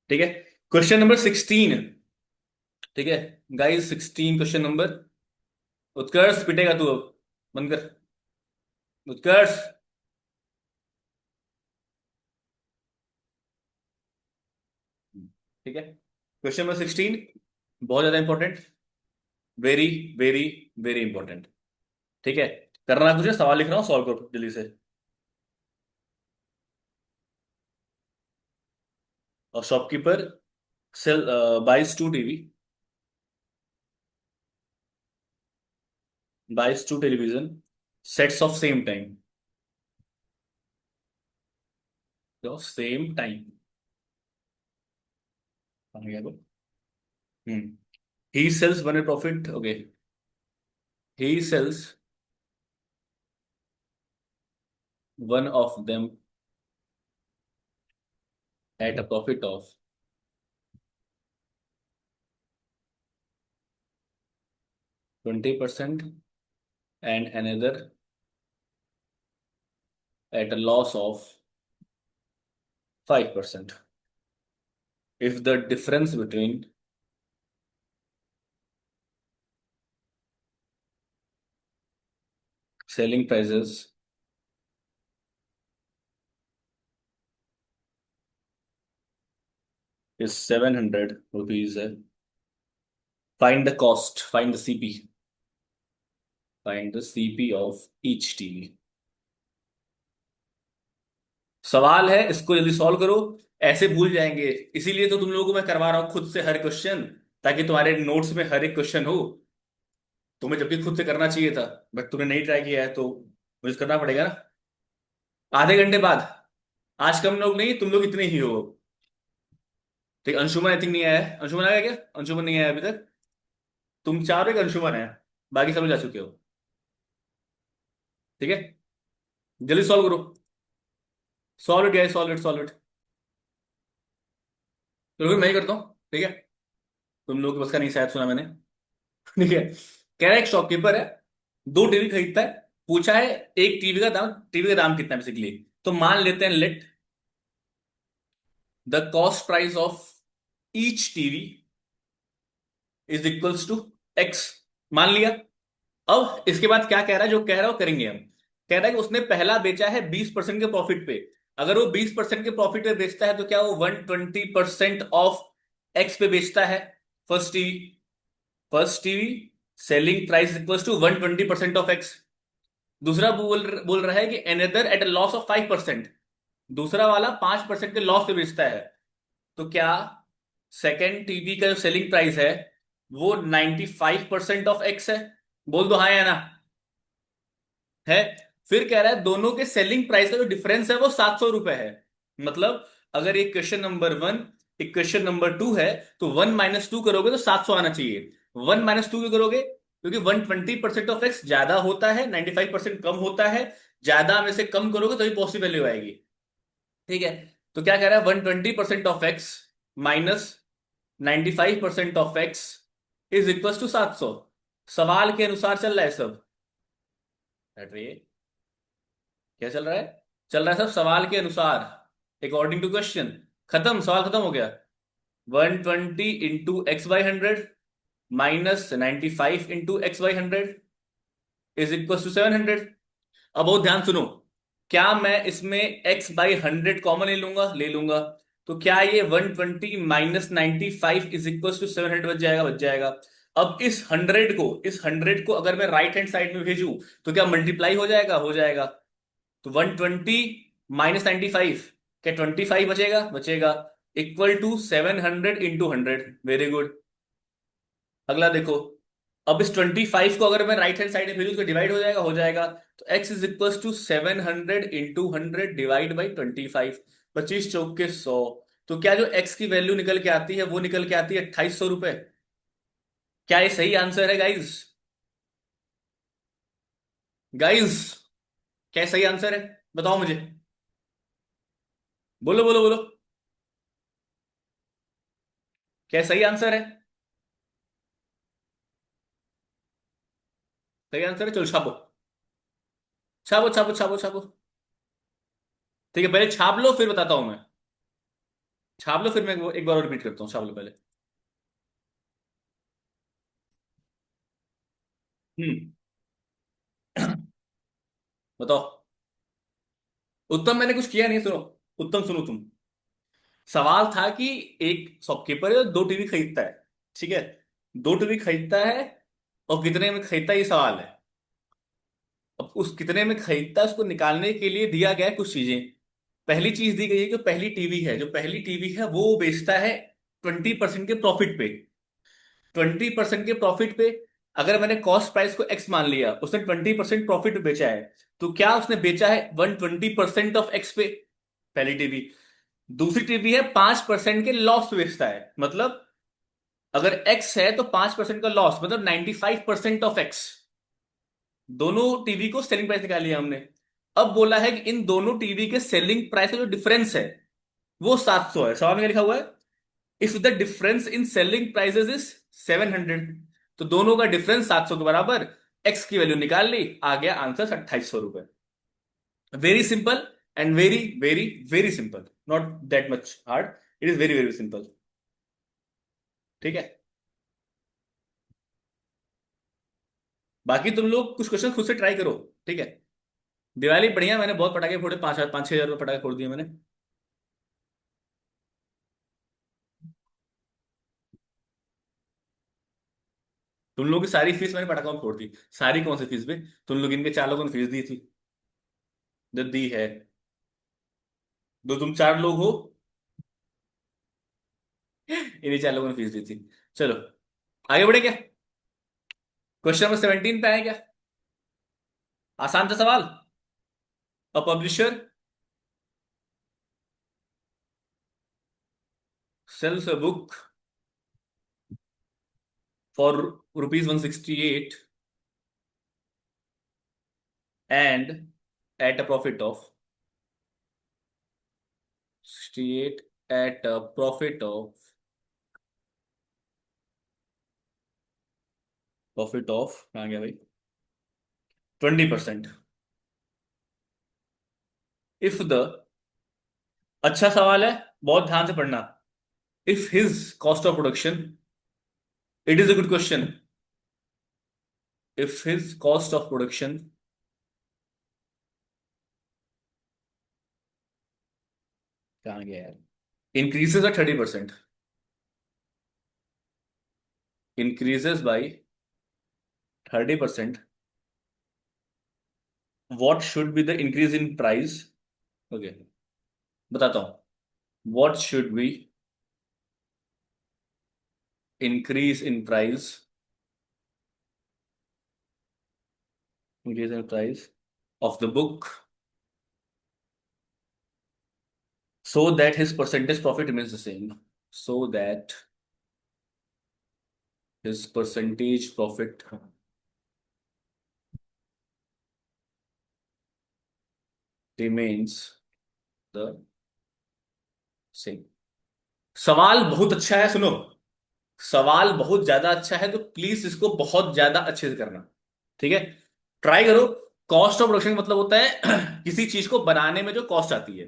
ठीक है। Question number 16। ठीक है गाइस, 16 क्वेश्चन नंबर। उत्कर्ष पिटेगा तू अब। बंद कर। उत्कर्ष। ठीक है, क्वेश्चन नंबर 16, बहुत ज्यादा important. Very very very important. ठीक है, करना कुछ है, सवाल लिख रहा हूँ, सॉल्व करो जल्दी से। और shopkeeper sell buys two TV, buys two television, sets of same time, of same time. Hmm he sells one at profit, okay. He sells one of them at a profit of 20% and another at a loss of 5%. If the difference between selling prices is 700 rupees, find the cost, find the CP of each TV। सवाल है, इसको जल्दी solve करो, ऐसे भूल जाएंगे। इसीलिए तो तुम लोगों को मैं करवा रहा हूं खुद से हर क्वेश्चन, ताकि तुम्हारे नोट्स में हर एक क्वेश्चन हो। तुम्हें जब भी खुद से करना चाहिए था, बट तुमने नहीं ट्राई किया है, तो मुझे करना पड़ेगा ना। आधे घंटे बाद। आज कम लोग नहीं, तुम लोग इतने ही हो। ठीक, अंशुमन आई थिंक नहीं आया है। अंशुमन आ गया क्या? अंशुमन नहीं आया अभी तक। तुम चारों एक अंशुमन है, बाकी सब लोग जा चुके हो। ठीक है, जल्दी सॉल्व करो। Solve it guys, solve it, solve it. तो फिर मैं ही करता हूँ, ठीक है। तुम लोग बस का नहीं, शायद सुना मैंने। ठीक है, कह रहा है एक शॉपकीपर है, दो टीवी खरीदता है। पूछा है एक टीवी का दाम कितना है बेसिकली। तो मान लेते हैं, let the cost price of each TV is equals to x. मान लिया। अब इसके बाद क्या कह रहा है, जो कह रहा है वो करेंगे हम। कह रहा है कि उसने पहला बेचा है 20% के प्रॉफिट पे। अगर वो 20% के प्रॉफिट पे बेचता है, तो क्या वो 120% ऑफ एक्स पे बेचता है? First TV selling price equals to 120% of x. दूसरा बोल रहा है कि another at a loss of 5%। दूसरा वाला 5% के लॉस पे बेचता है। तो क्या सेकेंड टीवी का जो सेलिंग प्राइस है, वो 95% ऑफ एक्स है? बोल दो हाँ या ना। है। फिर कह रहा है दोनों के सेलिंग प्राइस का जो डिफरेंस है वो 700 रुपए है। मतलब अगर एक क्वेश्चन नंबर वन, एक क्वेश्चन नंबर टू है, तो 1 - 2 करोगे तो 700 आना चाहिए। 1 - 2 क्यों करोगे? क्योंकि 120% ऑफ एक्स ज्यादा होता है, 95% कम होता है। ज्यादा में से कम करोगे तो ही पॉसिबल वैल्यू आएगी। ठीक है। तो क्या कह रहा है, 120% of x minus 95% of x is equal to 700। सवाल के अनुसार चल रहा है सब। हट रही है। क्या चल रहा है? चल रहा है सब सवाल के अनुसार, अकॉर्डिंग टू क्वेश्चन। खत्म, सवाल खत्म हो गया। 120 × x/100 minus 95 × x/100 is equal to 700। अब बहुत ध्यान सुनो। क्या मैं इसमें x/100 कॉमन ले लूंगा? ले लूंगा। तो क्या ये 120 माइनस 95 इज इक्वल टू 700 बच जाएगा? बच जाएगा। अब इस हंड्रेड को अगर मैं राइट हैंड साइड में भेजूं, तो क्या मल्टीप्लाई हो जाएगा? हो जाएगा। तो 120 - 95, क्या 25 बचेगा? बचेगा। Equal to 700 × 100। Very good. अगला देखो। अब इस 25 को अगर मैं राइट हैंड साइड में भेजूं, तो डिवाइड हो जाएगा? हो जाएगा। तो x is equal to 700 × 100 divide by 25। 25 × 4 = 100। तो क्या जो x की वैल्यू निकल के आती है, वो निकल के आती है 2800 रुपए। क्या ये सही आंसर है गाइज? गाइज, क्या सही आंसर है? बताओ मुझे। बोलो बोलो बोलो। क्या सही आंसर है? सही आंसर है, चलो छापो। छापो छापो छापो छापो। ठीक है, पहले छाप लो, फिर बताता हूं मैं। छाप लो, फिर मैं एक बार और रिपीट करता हूँ, छाप लो पहले। हम्म। बताओ। उत्तम मैंने कुछ किया नहीं, सुनो। उत्तम सुनो तुम। सवाल था कि एक शॉपकीपर है, दो टीवी खरीदता है। ठीक है। दो टीवी खरीदता है, और कितने में खरीदता है, ये सवाल है। अब उस कितने में खरीदता है उसको निकालने के लिए दिया गया है कुछ चीजें। पहली चीज दी गई है कि पहली टीवी है, जो पहली टीवी है वो बेचता है 20% के प्रॉफिट पे। 20% के प्रॉफिट पे। अगर मैंने कॉस्ट प्राइस को एक्स मान लिया, उसने 20% प्रॉफिट पे बेचा है, तो क्या उसने बेचा है 120% ऑफ एक्स पे? पहली टीवी। दूसरी टीवी है 5% के लॉस पे बेचता है, मतलब अगर एक्स है तो 5% का लॉस, मतलब 95% ऑफ एक्स। दोनों टीवी को सेलिंग प्राइस निकाल लिया हमने। अब बोला है कि इन दोनों टीवी के सेलिंग प्राइस का जो डिफरेंस है वो 700 है। सवाल में क्या लिखा हुआ है? If the difference in selling prices is 700, तो दोनों का डिफरेंस 700 के बराबर। एक्स की वैल्यू निकाल ली, आ गया आंसर 2800 रुपए। Very simple, and very very very simple. Not that much hard. It is very very simple. ठीक है। बाकी तुम लोग कुछ क्वेश्चन खुद से ट्राई करो। ठीक है। दिवाली बढ़िया, मैंने बहुत पटाखे फोड़े, 5,000 5,000 6,000 रुपये पटाखे फोड़ दिए मैंने। तुम लोगों की सारी फीस मैंने पटाखों में फोड़ दी। सारी कौन सी फीस भी? तुम लोग इनके 4 लोगों ने फीस दी थी, जो दी है। दो तुम 4 लोग हो, इन्हीं 4 लोगों ने फीस दी थी। चलो, आगे बढ़े क्या? क्वेश्चन नंबर 17 पे आए क्या? आसान था सवाल। अ publisher sells a book for rupees 168, and at a profit of 68, at a profit of कहाँ गया भाई, 20%। इफ द, अच्छा सवाल है, बहुत ध्यान से पढ़ना। If his cost of production, it is a good question. If his cost of production, कहाँ गया यार, increases at 30%, increases by 30%, what should be the increase in price? Okay, बताता हूँ। What should be increase in price, increase in price of the book, so that his percentage profit remains the same, so that his percentage profit remains the same। सवाल बहुत अच्छा है, सुनो। सवाल बहुत ज्यादा अच्छा है, तो प्लीज इसको बहुत ज्यादा अच्छे से करना। ठीक है। ट्राई करो। कॉस्ट ऑफ प्रोडक्शन मतलब होता है किसी चीज को बनाने में जो कॉस्ट आती है,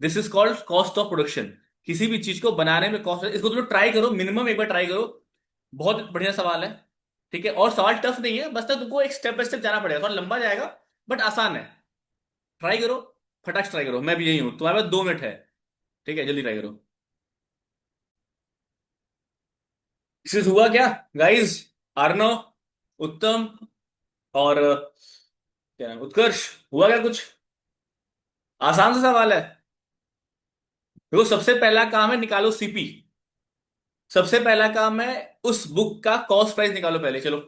this is called cost of production. किसी भी चीज को बनाने में कॉस्ट, इसको तुम ट्राई करो, मिनिमम एक बार ट्राई करो। बहुत बढ़िया सवाल है। ठीक है, और सवाल टफ नहीं है, बस तो तुमको एक स्टेप बाय स्टेप जाना पड़ेगा, थोड़ा लंबा जाएगा, बट आसान है। ट्राई करो, फटाक से ट्राई करो, मैं भी यही हूं, तुम्हारे पास 2 मिनट है। ठीक है, जल्दी ट्राई करो। सक्सेस हुआ क्या गाइस? अर्णव, उत्तम, और क्या नाम, उत्कर्ष, हुआ क्या कुछ? आसान सा सवाल है। देखो, सबसे पहला काम है निकालो सीपी। सबसे पहला काम है उस बुक का कॉस्ट प्राइस निकालो पहले, चलो।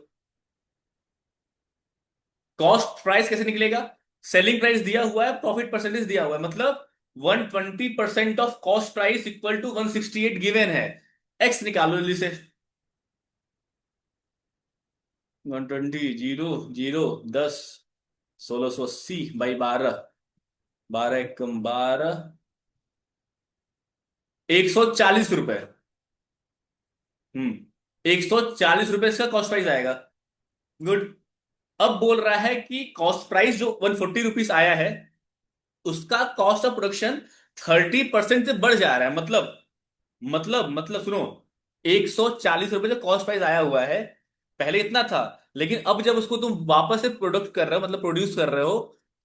कॉस्ट प्राइस कैसे निकलेगा? सेलिंग प्राइस दिया हुआ है, प्रॉफिट परसेंटेज दिया हुआ है, मतलब 120% of cost price equal to 168 given है। एक्स निकालो जल्दी से। 120, जीरो जीरो, 10, 1680 बाई 12, 12 एकम 12, 140 रुपए। 140 रुपए इसका कॉस्ट प्राइस आएगा। गुड। अब बोल रहा है कि कॉस्ट प्राइस जो 140 रुपीज आया है, उसका कॉस्ट ऑफ प्रोडक्शन 30% से बढ़ जा रहा है, मतलब सुनो, 140 रुपए जो कॉस्ट प्राइस आया हुआ है, पहले इतना था, लेकिन अब जब उसको तुम वापस से प्रोडक्ट कर रहे हो, मतलब प्रोड्यूस कर रहे हो,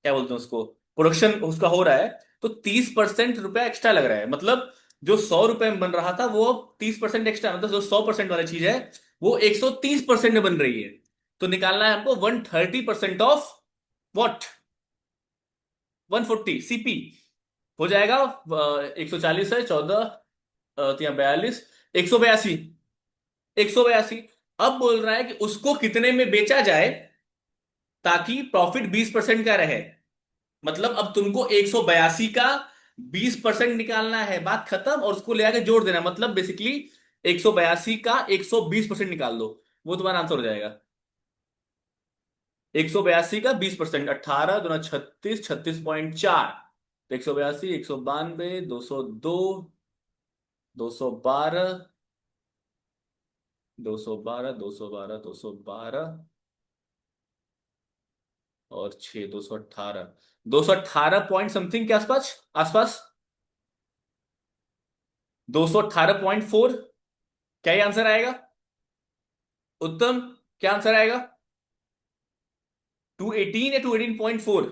क्या बोलते हैं उसको, प्रोडक्शन उसका हो रहा है, तो 30% रुपया एक्स्ट्रा लग रहा है। मतलब जो 100 रुपए में बन रहा था वो अब 30% एक्स्ट्रा, मतलब जो 100% वाली चीज है वो 130% में बन रही है। तो निकालना है हमको 130% ऑफ वॉट, 140 सीपी हो जाएगा। 140 है, 14 42, 182, 182। अब बोल रहा है कि उसको कितने में बेचा जाए ताकि प्रॉफिट 20% का रहे। मतलब अब तुमको 182 का 20% निकालना है, बात खत्म, और उसको ले आके जोड़ देना, मतलब बेसिकली 182 का 120% निकाल दो, वो तुम्हारा आंसर हो जाएगा। 182 का 20%, 18 दूना 36, 36.4, 182, 192, 202, 212, 212, 212, 212 और 6, 218, 218 पॉइंट समथिंग के आसपास, आसपास 218.4। क्या ये आंसर आएगा उत्तम? क्या आंसर आएगा? 218 या 218.4?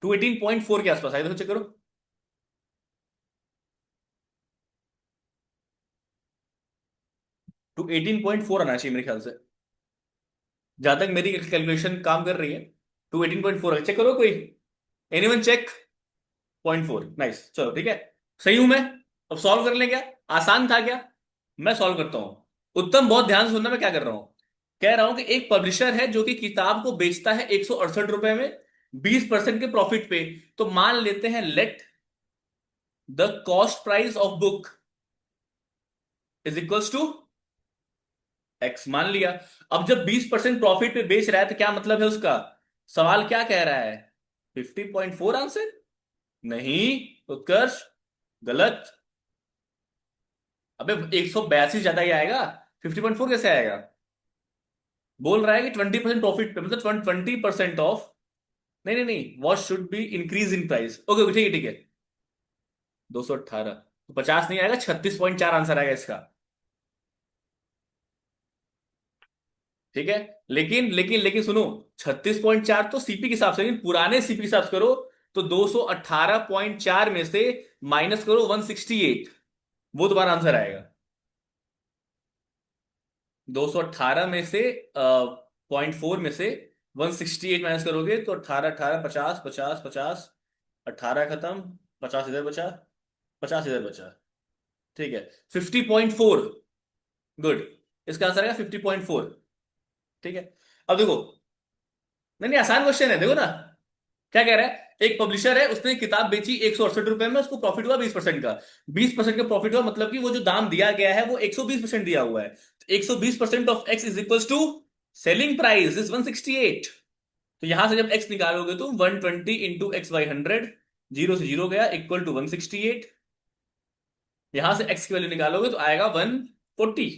218.4 के आसपास आएगा, देखो चेक करो। 218.4 आना चाहिए मेरे ख्याल से, जहां तक मेरी कैलकुलेशन काम कर रही है। 218.4 चेक करो कोई, एनीवन चेक? 0.4, नाइस, चलो ठीक है, सही हूं मैं। अब सॉल्व कर लें क्या? आसान था क्या? मैं सॉल्व करता हूं। उत्तम बहुत ध्यान से सुनना मैं क्या कर रहा हूं। कह रहा हूं कि एक पब्लिशर है जो कि किताब को बेचता है 168 रुपए में, 20% के प्रॉफिट पे। तो मान लेते हैं, let the cost price of book is equals to x, मान लिया। अब जब 20% प्रॉफिट पे बेच रहा है तो क्या मतलब है उसका? सवाल क्या कह रहा है? 50.4 आंसर? नहीं उत्कर्ष, गलत। अबे 182 ज्यादा ही आएगा, 50.4 कैसे आएगा? बोल रहा है कि 20% प्रॉफिट पे, मतलब 20% ऑफ। नहीं नहीं नहीं, what should be increase in price. Okay okay, ठीक है ठीक है। 218 तो 50 नहीं आएगा, 36.4 आंसर आएगा इसका। ठीक है, लेकिन सुनो, 36.4 तो सीपी के हिसाब से, लेकिन पुराने सीपी के हिसाब से करो तो 218.4 में से माइनस करो 168, वो तुम्हारा आंसर आएगा। 218 में से 0.4 में से 168 माइनस करोगे तो 18, 18, 50, 50, 50, 18 खत्म, 50 इधर बचा, 50 इधर बचा। ठीक है, 50.4, गुड। इसका आंसर आएगा 50.4। ठीक है, अब देखो, नहीं नहीं आसान क्वेश्चन है, देखो ना क्या कह रहा है। एक पब्लिशर है, उसने किताब बेची 168 रुपए में, उसको प्रॉफिट हुआ 20% का। 20% का प्रॉफिट हुआ, मतलब कि वो जो दाम दिया गया है वो 120% दिया हुआ है। 120% of x is equal to selling price is 168। तो यहां से जब एक्स निकालोगे तुम, 120 इंटू एक्स बाई 100, जीरो से जीरो गया, इक्वल टू 168। यहां से एक्स की वैल्यू निकालोगे तो आएगा 140,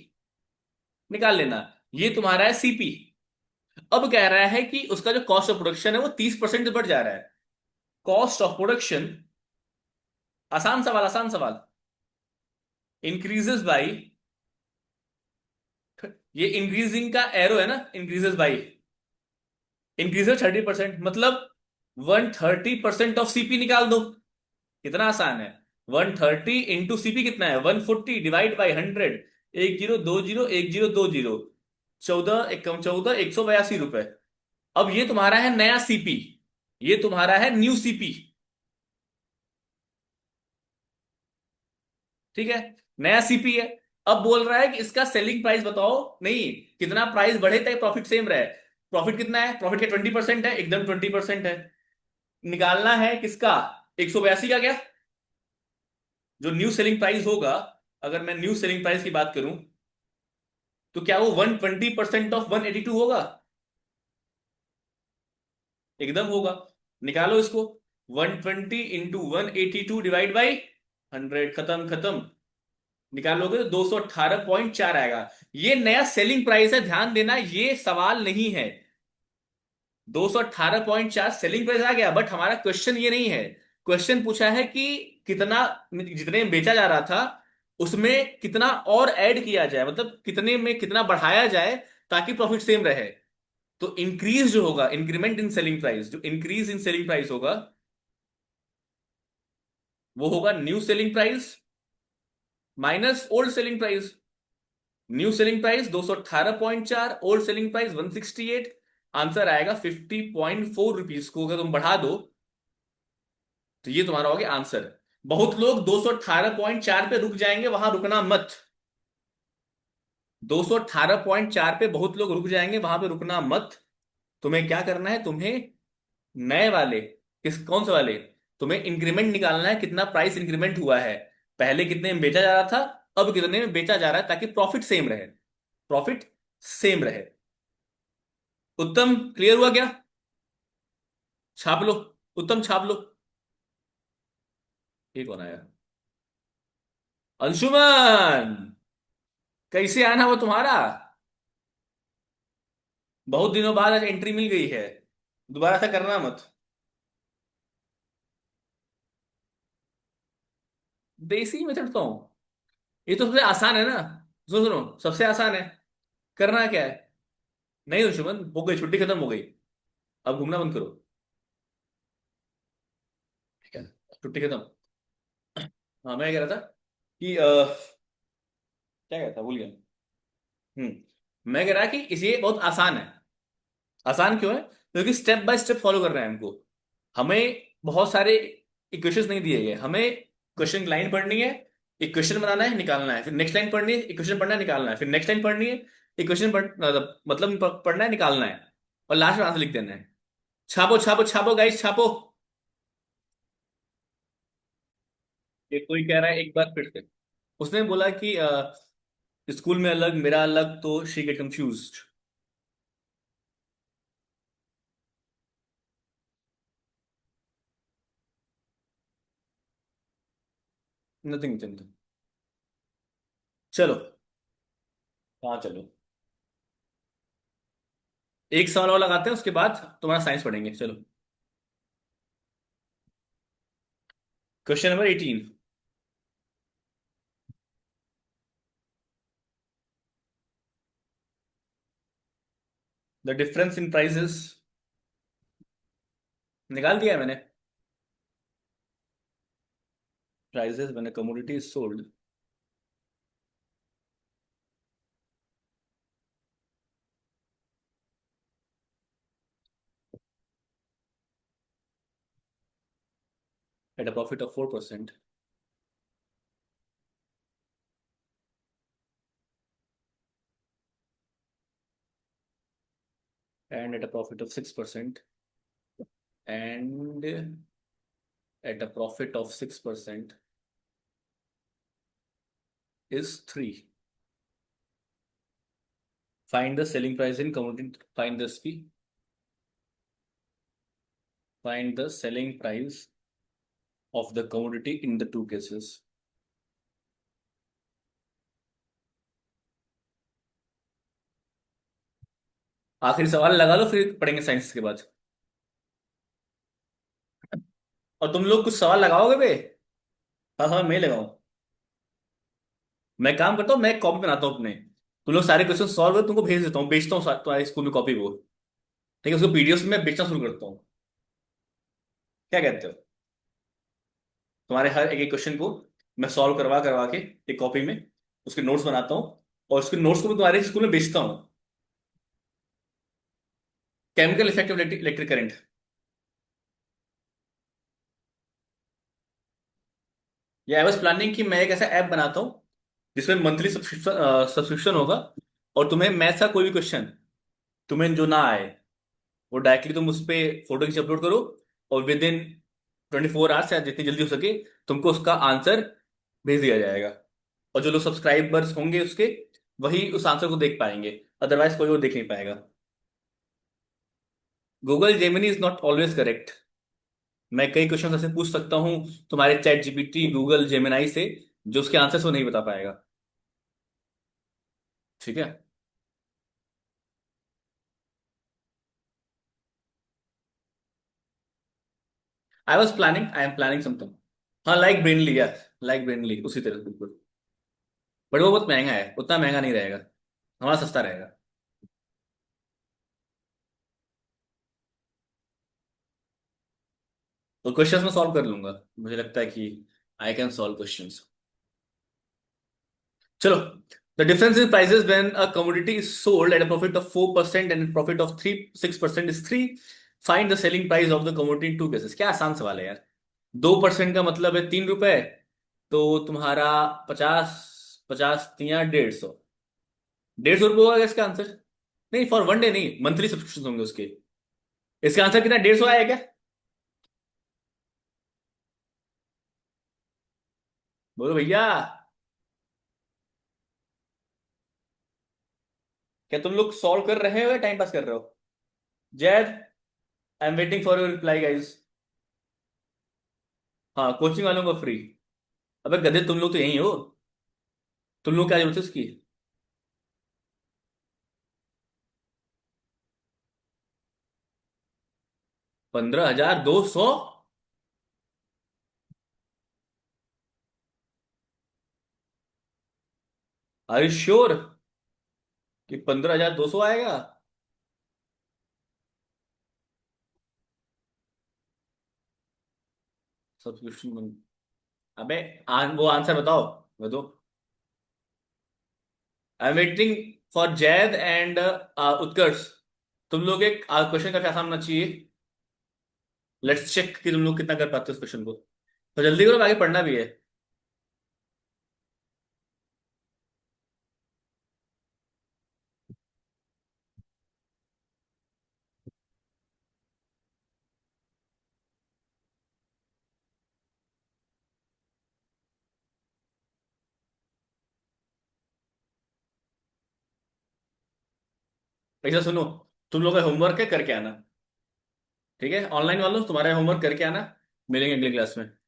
निकाल लेना। ये तुम्हारा है सीपी। अब कह रहा है कि उसका जो कॉस्ट ऑफ प्रोडक्शन है वो 30% से बढ़ जा रहा है। कॉस्ट ऑफ प्रोडक्शन, आसान सवाल, आसान सवाल, इंक्रीजेस बाई, ये इंक्रीजिंग का एरो है ना, इंक्रीजेस बाई, इंक्रीजेस 30%, मतलब 130% ऑफ सीपी निकाल दो। कितना आसान है। 130 इंटू सीपी कितना है, 140 डिवाइड बाई 100, 1020, 1020, 14 एकम 14, 182 रुपए। अब ये तुम्हारा है नया सीपी, ये तुम्हारा है न्यू सीपी। ठीक है, नया सीपी है। अब बोल रहा है कि इसका सेलिंग प्राइस बताओ, नहीं कितना प्राइस बढ़े ताकि प्रॉफिट सेम रहे। प्रॉफिट कितना है? प्रॉफिट का 20% है, एकदम 20% है। निकालना है किसका? 182 का क्या, जो न्यू सेलिंग प्राइस होगा। अगर मैं न्यू सेलिंग प्राइस की बात करूं तो क्या वो 120% ऑफ 182 होगा? एकदम होगा। निकालो इसको, 120 इंटू 182 डिवाइड बाई 100, खत्म खत्म। निकालोगे तो 218.4 आएगा। ये नया सेलिंग प्राइस है, ध्यान देना, ये सवाल नहीं है। 218.4 सेलिंग प्राइस आ गया, बट हमारा क्वेश्चन ये नहीं है। क्वेश्चन पूछा है कि कितना, जितने में बेचा जा रहा था उसमें कितना और ऐड किया जाए, मतलब कितने में कितना बढ़ाया जाए ताकि प्रॉफिट सेम रहे। तो इंक्रीज जो होगा, इंक्रीमेंट इन सेलिंग प्राइस, जो इंक्रीज इन सेलिंग प्राइस होगा वो होगा new selling price minus old selling price. New selling price 218.4, old selling price 168। Answer आएगा 50.4 रुपीज को अगर तुम बढ़ा दो तो ये तुम्हारा हो गया आंसर। बहुत लोग 218.4 पे रुक जाएंगे, वहां रुकना मत। 218.4 पे बहुत लोग रुक जाएंगे, वहां पे रुकना मत। तुम्हें क्या करना है, तुम्हें नए वाले, कौन से वाले, तुम्हें इंक्रीमेंट निकालना है, कितना प्राइस इंक्रीमेंट हुआ है। पहले कितने में बेचा जा रहा था, अब कितने में बेचा जा रहा है, ताकि प्रॉफिट सेम रहे। प्रॉफिट सेम रहे। उत्तम, क्लियर हुआ क्या? छाप लो। उत्तम छाप लो। ये कौन आया? अंशुमन, कैसे आना वो तुम्हारा? बहुत दिनों बाद आज एंट्री मिल गई है, दोबारा ऐसा करना मत। देसी में चढ़ता हूँ? ये तो सबसे आसान है ना। सुनो सुनो, सबसे आसान है। करना क्या है? नहीं अंशुमन, हो गई छुट्टी, खत्म हो गई। अब घूमना बंद करो। ठीक है, छुट्टी खत्म। हाँ, मैं कह रहा था कि क्या कहता था, भूल गया। मैं कह रहा कि इसे बहुत आसान है। आसान क्यों है? क्योंकि स्टेप बाय स्टेप फॉलो कर रहे हैं हमको। हमें बहुत सारे इक्वेशंस नहीं दिए गए हमें। क्वेश्चन लाइन पढ़नी है, इक्वेशन बनाना है, निकालना है, फिर नेक्स्ट लाइन पढ़नी है, इक्वेशन पढ़ना है, निकालना है, फिर नेक्स्ट लाइन पढ़नी है, इक्वेशन मतलब पढ़ना है, निकालना है, और लास्ट में आंसर लिख देना है। छापो छापो छापो गाइस, छापो। ये कोई कह रहा है एक बार फिर से। उसने बोला कि स्कूल में अलग, मेरा अलग, तो she get confuse. Nothing nothing. चलो। हाँ चलो, एक सवाल और लगाते हैं, उसके बाद तुम्हारा साइंस पढ़ेंगे, चलो। Question number 18। The difference in prices. निकाल दिया है मैंने। प्राइसेस मैंने, commodity sold at a profit of 4% and at a profit of 6%, and at a profit of 6% is 3. Find the selling price in commodity. Find the selling price of the commodity in the two cases. आखिरी सवाल लगा लो, फिर पढ़ेंगे science के बाद। और तुम लोग कुछ सवाल लगाओगे बे? हाँ सवाल मैं लगाऊं? मैं काम करता हूँ, मैं कॉपी बनाता हूँ अपने। तुम लोग सारे क्वेश्चन सॉल्व कर, तुमको भेज देता हूँ, बेचता हूँ तुम्हारे स्कूल में कॉपी को। ठीक है, उसको पीडीएफ में बेचना शुरू करता हूँ। क्या कहते हो? तुम्हारे हर एक एक क्वेश्चन को मैं सॉल्व करवा करवा के एक कॉपी में उसके नोट्स बनाता हूँ, और उसके नोट्स को मैं तुम्हारे स्कूल में बेचता हूँ। Chemical effect of electric current. या आई वाज प्लानिंग कि मैं एक ऐसा ऐप बनाता हूँ जिसमें मंथली सब्सक्रिप्शन सब्सक्रिप्शन होगा, और तुम्हें मैथ्स का कोई भी क्वेश्चन तुम्हें जो ना आए, वो डायरेक्टली तुम उस पर फोटो खींच अपलोड करो, और विद इन 24 आवर्स या जितनी जल्दी हो सके तुमको उसका आंसर भेज दिया जाएगा। और जो लोग सब्सक्राइबर्स होंगे उसके, वही उस आंसर को देख पाएंगे, अदरवाइज कोई और देख नहीं पाएगा। Google Gemini is not always correct. मैं कई क्वेश्चन ऐसे पूछ सकता हूँ तुम्हारे चैट जीपीटी, गूगल जेमिनाई से, जो उसके आंसर वो नहीं बता पाएगा। ठीक है। I am planning something. हाँ, लाइक ब्रेनली यार, लाइक ब्रेनली उसी तरह बिल्कुल। बट वो बहुत महंगा है, उतना महंगा नहीं रहेगा, हमारा सस्ता रहेगा। तो क्वेश्चंस में सॉल्व कर लूंगा, मुझे लगता है कि आई कैन सॉल्व क्वेश्चंस। चलो। The difference in prices when a commodity is sold at a profit of 4% and profit of 6% is 3। Find the selling price of the commodity in two cases. क्या आसान सवाल है यार। 2% का मतलब है 3 रुपए। तो तुम्हारा 50, 50 × 3 = 150। 150 रुपये होगा इसका आंसर। नहीं, फॉर वन डे नहीं, मंथली सब्सक्रिप्शन होंगे उसके। इसका आंसर कितना, 150 आया क्या? बोलो भैया। क्या तुम लोग सॉल्व कर रहे हो या टाइम पास कर रहे हो? जैद, आई am waiting for your reply guys. हाँ, कोचिंग वालों को फ्री। अबे गधे, तुम लोग तो यही हो। तुम लोग क्या जरूरत है उसकी? 15,200? आर यू श्योर कि 15,200 आएगा? सब्सक्रिप्शन। अबे वो आंसर बताओ। बताओ। I am waiting for Zaid and Utkarsh. तुम लोग एक क्वेश्चन का आसान होना चाहिए। लेट्स चेक कि तुम लोग कितना कर पाते हो इस क्वेश्चन को। तो जल्दी करो, आगे पढ़ना भी है। ऐसा सुनो, तुम लोग का होमवर्क है, करके आना। ठीक है, ऑनलाइन वालों, तुम्हारा होमवर्क करके आना। मिलेंगे अगली क्लास में।